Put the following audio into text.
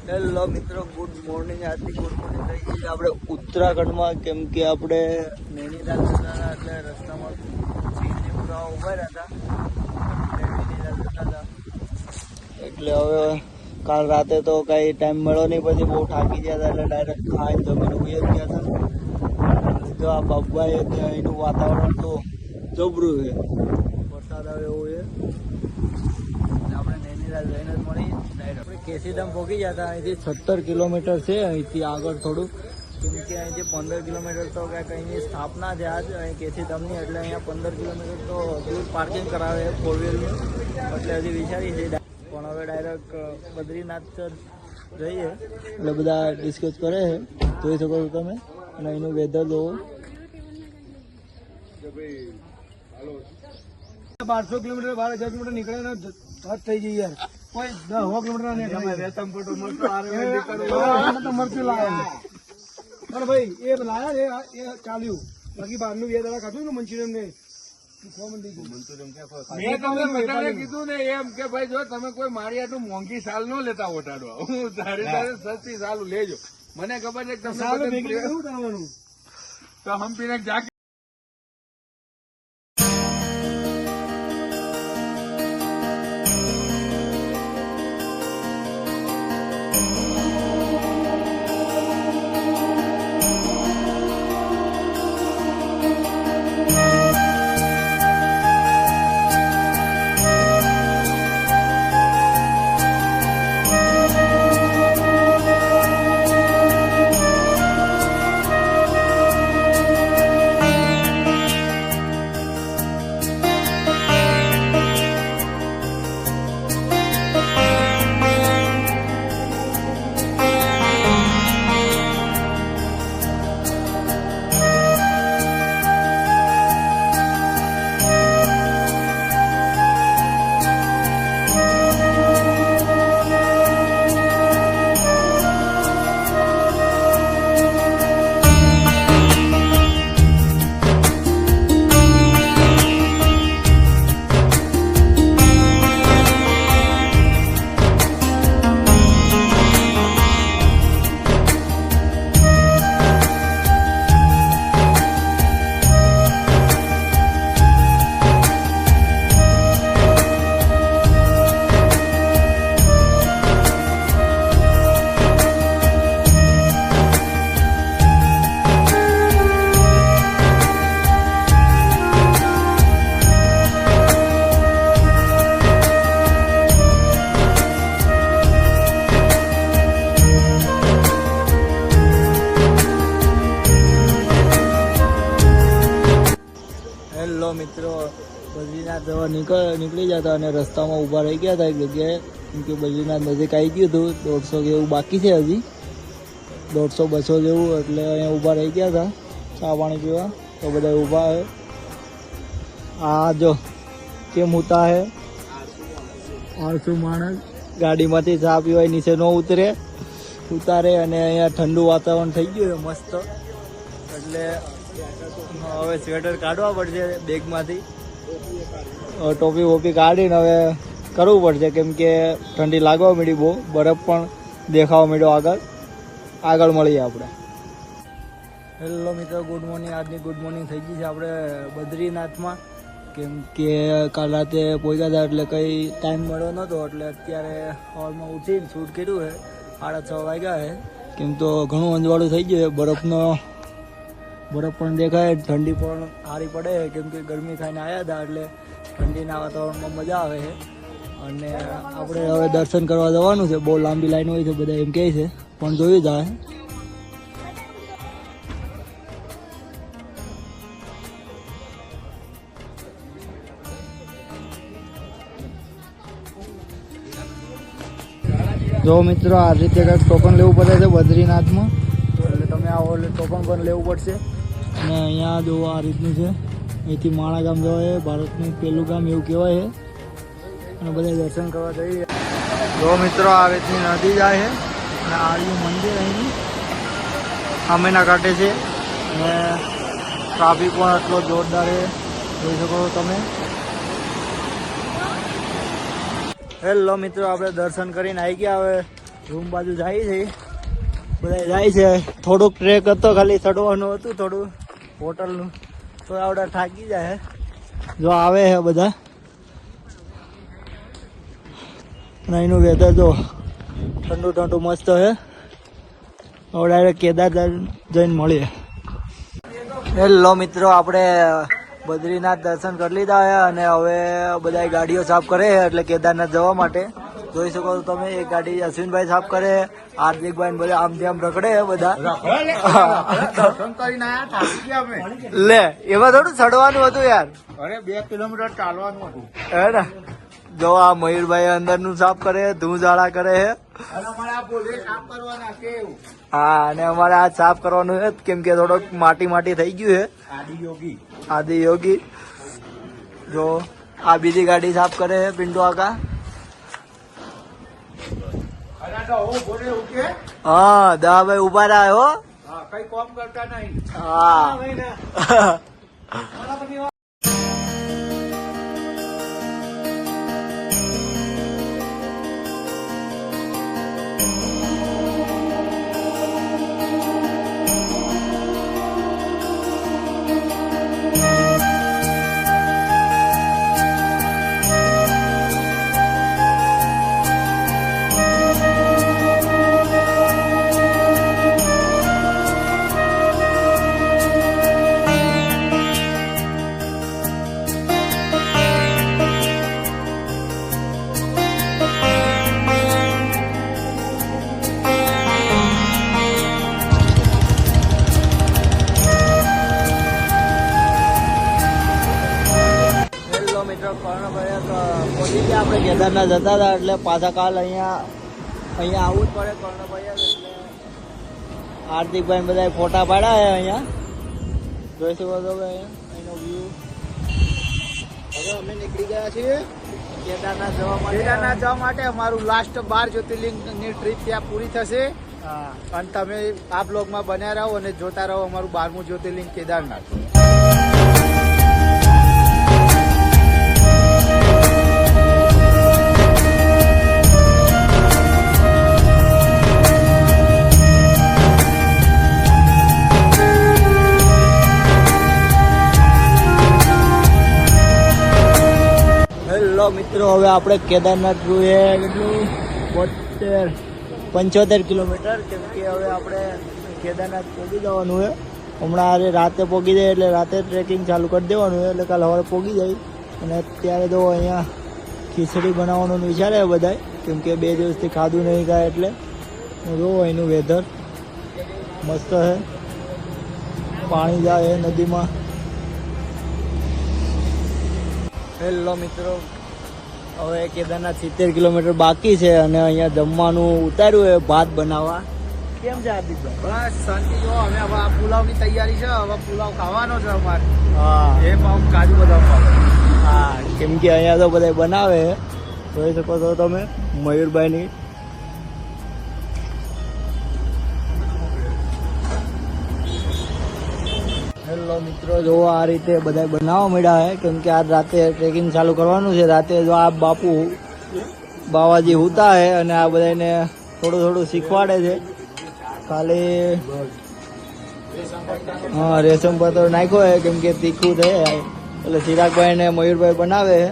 Hello મિત્રો, good morning. આજની good morning થઈ ગઈ છે આપણે ઉત્તરાખંડમાં, કેમ કે આપણે નૈનીતાલ જતા એટલે રસ્તામાં સીધી પુરાવા ઉભા રહ્યા હતા, નૈનીતાલ જતા હતા. એટલે હવે કાલ રાતે તો કાંઈ ટાઈમ મળ્યો નહીં, પછી બહુ થાકી ગયા હતા એટલે ડાયરેક્ટ ખાઈને જમીને ઉઈ જ ગયા હતા. જો આ બાબાએ ત્યાં એનું વાતાવરણ તો જબરું છે, વરસાદ આવે એવું છે. આપણે નૈનીતાલ જઈને જ મળી ડાયરેક્ટ. આપણે કેસીધામ પહોંચી ગયા હતા. અહીંથી 17 કિલોમીટર છે, અહીંથી આગળ થોડું, કેમ કે અહીંથી 15 કિલોમીટર તો કાંઈક અહીંની સ્થાપના છે આજ અહીં કેસીધામની, એટલે અહીંયા 15 કિલોમીટર તો દૂર પાર્કિંગ કરાવે ફોર વ્હીલનું, એટલે હજી વિચારી છે. પણ હવે ડાયરેક્ટ બદ્રીનાથ જઈએ એટલે બધા ડિસ્કસ કરે છે, જોઈ શકો છો તમે. અને અહીંનું વેધર જોવો. 1200 કિલોમીટર 12,000 કિલોમીટર નીકળે ને હદ થઈ ગઈ યાર. કોઈ 10 કિલોમીટર નીકળે મરચું લાવે પણ ભાઈ એ લાયા એ ચાલ્યું. બાકી બહારનું 2 દાડા ખાધું ને મંચુરિયન ને કીધું ને એમ કે ભાઈ જો તમે કોઈ મારી આટલું મોંઘી સાલ ન લેતા ઓટાડવા, હું સસ્તી સાલ લેજો. મને ખબર છે કે સારું ભેગી શું કરવાનું તો હમ્પીને જા. હેલો મિત્રો, બદ્રીનાથ જવા નીકળી જતા અને રસ્તામાં ઊભા રહી ગયા હતા એક જગ્યાએ, કેમ કે બદ્રીનાથ નજીક આવી ગયું હતું. 150 જેવું બાકી છે, હજી 150-200 જેવું, એટલે અહીંયા ઊભા રહી ગયા હતા ચા પાણી પીવા. તો બધા ઊભા હે. આ જો કેમ ઉતા હે, 800 માણસ ગાડીમાંથી ચા પીવાય નીચે ન ઉતારે. અને અહીંયા ઠંડુ વાતાવરણ થઈ ગયું છે મસ્ત, એટલે હવે સ્વેટર કાઢવા પડશે બેગમાંથી, ટોપી વોપી કાઢીને હવે કરવું પડશે, કેમ કે ઠંડી લાગવા મળી, બહુ બરફ પણ દેખાવા મળ્યો. આગળ મળીએ આપણે. હેલો મિત્રો, ગુડ મોર્નિંગ. આજની ગુડ મોર્નિંગ થઈ ગઈ છે આપણે બદ્રીનાથમાં, કેમ કે કાલ રાતે પહોંચ્યા હતા એટલે કંઈ ટાઈમ મળ્યો નહોતો, એટલે અત્યારે હોલમાં ઉઠીને શૂટ કર્યું છે. 6:30 વાગ્યા છે, કેમ તો ઘણું અંજવાળું થઈ ગયું છે. બરફ પણ દેખાય, ઠંડી પણ સારી પડે, કેમ કે ગરમી ખાઈને આવ્યા હતા એટલે ઠંડીના વાતાવરણમાં મજા આવે છે. અને આપણે હવે દર્શન કરવા જવાનું છે. બહુ લાંબી લાઈન હોય છે બધા એમ કહે છે, પણ જોયું જાય. જો મિત્રો, આ રીતે કંઈક ટોકન લેવું પડે છે બદ્રીનાથમાં, એટલે તમે આવો એટલે ટોકન પણ લેવું પડશે. અને અહીંયા જો આ રીતનું છે, અહીંથી માણા ગામ જવાય, ભારતનું પહેલું ગામ એવું કહેવાય છે. અને બધા દર્શન કરવા જઈએ. જો મિત્રો, આ રીતની નદી જાય છે અને આર્યું મંદિર અહીંની સામેના કાંઠે છે. અને ટ્રાફિક પણ એટલો જોરદાર છે, જોઈ શકો છો તમે. હેલો મિત્રો, આપણે દર્શન કરીને આવી ગયા. હવે રૂમ બાજુ જાય છે, બધા જાય છે. થોડુંક ટ્રેક હતો, ખાલી ચડવાનું હતું થોડું હોટલનું, તો આવડે થાકી જાય. જો આવે છે બધા, અને એનું વેધર જો ઠંડુ ઠંડુ મસ્ત છે. હવે ડાયરેક્ટ કેદારનાથ જઈને મળીએ. હેલો મિત્રો, આપણે બદ્રીનાથ દર્શન કરી લીધા છે અને હવે બધા ગાડીઓ સાફ કરે છે એટલે કેદારનાથ જવા માટે. જોઈ શકો છો તમે, એક ગાડી અશ્વિનભાઈ સાફ કરે, હાર્દિકભાઈ બધા આમથી આમ રખડે છે બધા. લે, એમાં થોડું ચડવાનું હતું યાર. અરે 2 કિલોમીટર ચાલવાનું હતું. હે ને, જો આ મયુરભાઈ અંદર નું સાફ કરે, ધૂળઝાડા કરે છે. અને અમારે આ પોલીસ કામ કરવાના કેવું? હા, અને અમારે આ સાફ કરવાનું છે કેમ કે થોડોક માટી થઈ ગયું છે. આદિ યોગી જો આ બીજી ગાડી સાફ કરે છે પિન્ટુ આકા. હા, દાભાઈ ઉભા રહ્યા હો. કઈ કોમ કરતા નહીં. હા. પહોંચી ગયા આપણે કેદારનાથ જતા હતા એટલે પાછા કાલ અહીંયા આવવું જ પડે કર્ણભાઈ. એટલે હાર્દિકભાઈ બધા ફોટા પાડ્યા છે અહીંયા, જોઈ શકો છો અહીંનો વ્યૂ. હવે અમે નીકળી ગયા છીએ કેદારનાથ જવા માટે. અમારું લાસ્ટ 12 જ્યોતિર્લિંગની ટ્રીપ ત્યાં પૂરી થશે. અને તમે આ બ્લોગમાં બન્યા રહો અને જોતા રહો અમારું 12મું જ્યોતિર્લિંગ કેદારનાથ. હેલો મિત્રો, હવે આપણે કેદારનાથ જોઈએ કેટલું 75 કિલોમીટર, કેમ કે હવે આપણે કેદારનાથ પહોંચી જવાનું છે. હમણાં અરે રાતે પહોંચી જાય એટલે રાતે ટ્રેકિંગ ચાલુ કરી દેવાનું છે, એટલે કાલે સવારે પહોંચી જાય. અને અત્યારે તો અહીંયા ખીચડી બનાવવાનું વિચારે બધા, કેમ કે 2 દિવસથી ખાધું નહીં ખાય એટલે. જોવો એનું વેધર મસ્ત છે, પાણી જાય નદીમાં. હેલો મિત્રો, હવે કેદારનાથ 70 કિલોમીટર બાકી છે અને અહીંયા જમવાનું ઉતાર્યું છે, ભાત બનાવવા. કેમ છે હાર્દિકભાઈ? બસ શાંતિ. જો અમે હવે આ પુલાવની તૈયારી છે, હવે પુલાવ ખાવાનો છે અમારે. હા, એ પાઉં કાજુ બદામ પાવ. હા, કેમ કે અહીંયા તો બધા બનાવે છે, જોઈ શકો છો તમે મયુરભાઈની. હેલો મિત્રો, જો આ રીતે બધા બનાવવા મળ્યા છે, કેમ કે આજ રાતે ટ્રેકિંગ ચાલુ કરવાનું છે. રાતે જો આ બાવાજી હુતા છે અને આ બધાને થોડું શીખવાડે છે. ખાલી હા, રેશમ પત્ર નાખ્યો છે કેમ કે તીખું થાય એટલે ચિરાગભાઈ ને મયુરભાઈ બનાવે છે.